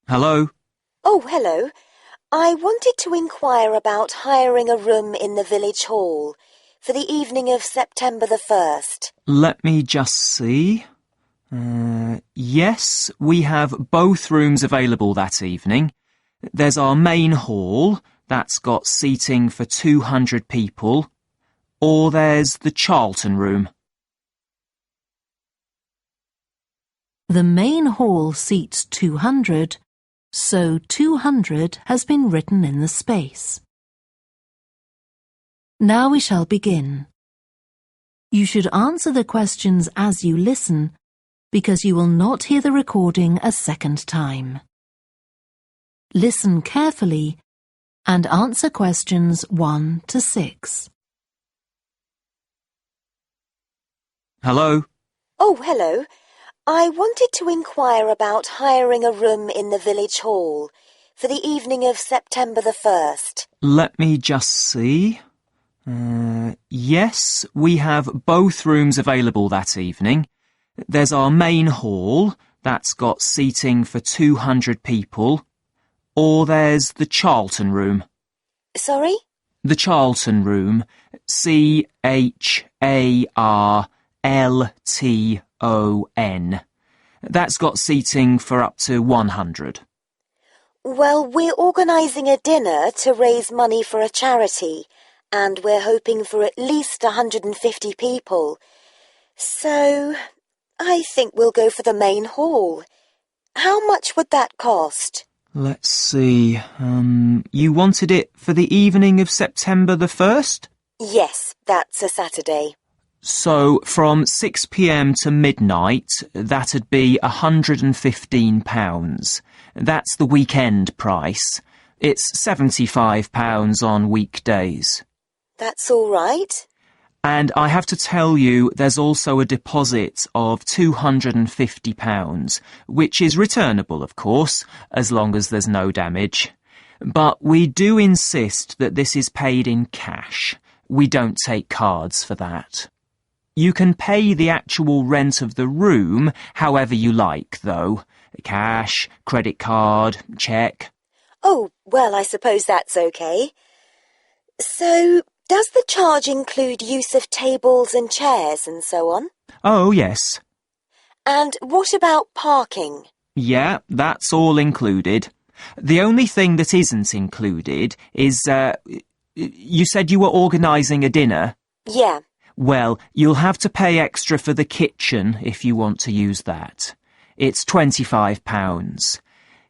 Hello? Oh, hello. I wanted to inquire about hiring a room in the village hall for the evening of September the 1st. Let me just see. Yes, we have both rooms available that evening. There's our main hall, that's got seating for 200 people, or there's the Charlton room. The main hall seats 200, so 200 has been written in the space. Now we shall begin. You should answer the questions as you listen, because you will not hear the recording a second time. Listen carefully and answer questions 1 to 6. Hello? Oh, hello. I wanted to inquire about hiring a room in the village hall for the evening of September the 1st. Let me just see. Yes, we have both rooms available that evening. There's our main hall, that's got seating for 200 people, or there's the Charlton room. Sorry? The Charlton room, CHARLTON. That's got seating for up to 100. Well, we're organising a dinner to raise money for a charity, and we're hoping for at least 150 people. So, I think we'll go for the main hall. How much would that cost? Let's see. You wanted it for the evening of September the 1st? Yes, that's a Saturday. So, from 6 p.m. to midnight, that'd be £115. That's the weekend price. It's £75 on weekdays. That's all right. And I have to tell you, there's also a deposit of £250, which is returnable, of course, as long as there's no damage. But we do insist that this is paid in cash. We don't take cards for that. You can pay the actual rent of the room however you like, though. Cash, credit card, cheque. Oh, well, I suppose that's okay. So, does the charge include use of tables and chairs and so on? Oh, yes. And what about parking? Yeah, that's all included. The only thing that isn't included is, you said you were organising a dinner? Yeah. Well, you'll have to pay extra for the kitchen if you want to use that. It's £25.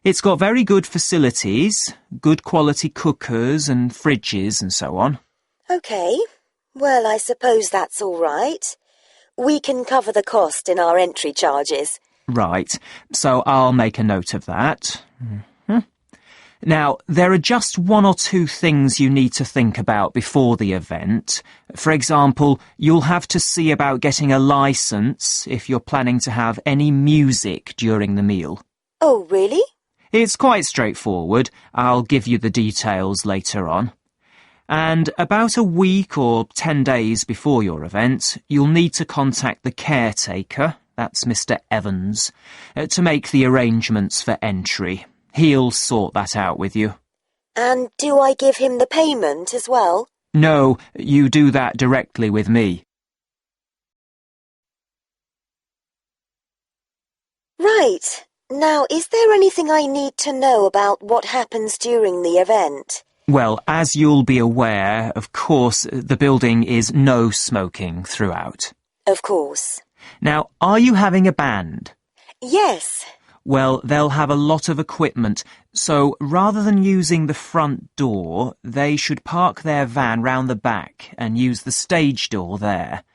It's got very good facilities, good quality cookers and fridges and so on. OK. Well, I suppose that's all right. We can cover the cost in our entry charges. Right, so I'll make a note of that. Now, there are just 1 or 2 things you need to think about before the event. For example, you'll have to see about getting a licence if you're planning to have any music during the meal. Oh, really? It's quite straightforward. I'll give you the details later on. And about a week or 10 days before your event, you'll need to contact the caretaker, that's Mr. Evans, to make the arrangements for entry. He'll sort that out with you. And do I give him the payment as well? No, you do that directly with me. Right. Now, is there anything I need to know about what happens during the event? Well, as you'll be aware, of course, the building is no smoking throughout. Of course. Now, are you having a band? Yes. Well, they'll have a lot of equipment, so rather than using the front door, they should park their van round the back and use the stage door there.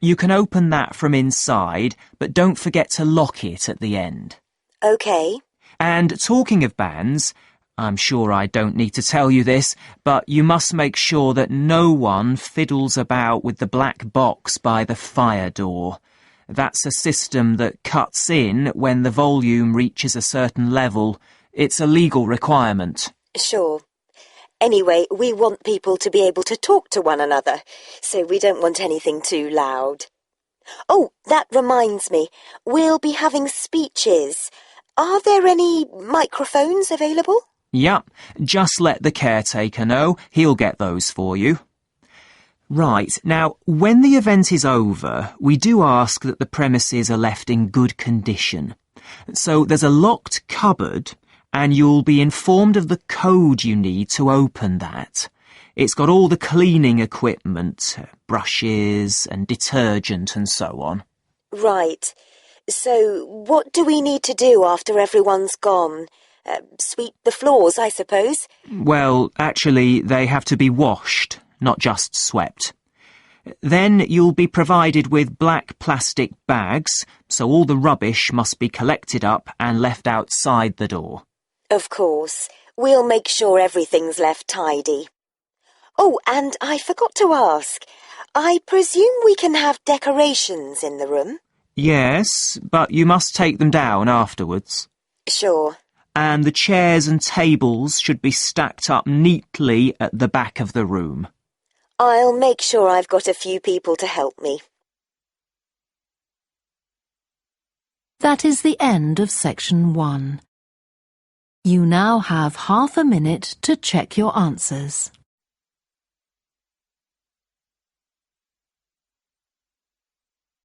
You can open that from inside, but don't forget to lock it at the end. OK. And talking of bands, I'm sure I don't need to tell you this, but you must make sure that no one fiddles about with the black box by the fire door. That's a system that cuts in when the volume reaches a certain level. It's a legal requirement. Sure. Anyway, we want people to be able to talk to one another, so we don't want anything too loud. Oh, that reminds me. We'll be having speeches. Are there any microphones available? Yep, just let the caretaker know. He'll get those for you. Right, now, when the event is over, we do ask that the premises are left in good condition. So there's a locked cupboard, and you'll be informed of the code you need to open that. It's got all the cleaning equipment, brushes and detergent and so on. Right. So what do we need to do after everyone's gone? Sweep the floors, I suppose? Well, actually, they have to be washed, not just swept. Then you'll be provided with black plastic bags, so all the rubbish must be collected up and left outside the door. Of course. We'll make sure everything's left tidy. Oh, and I forgot to ask. I presume we can have decorations in the room? Yes, but you must take them down afterwards. Sure. And the chairs and tables should be stacked up neatly at the back of the room. I'll make sure I've got a few people to help me. That is the end of section 1. You now have half a minute to check your answers.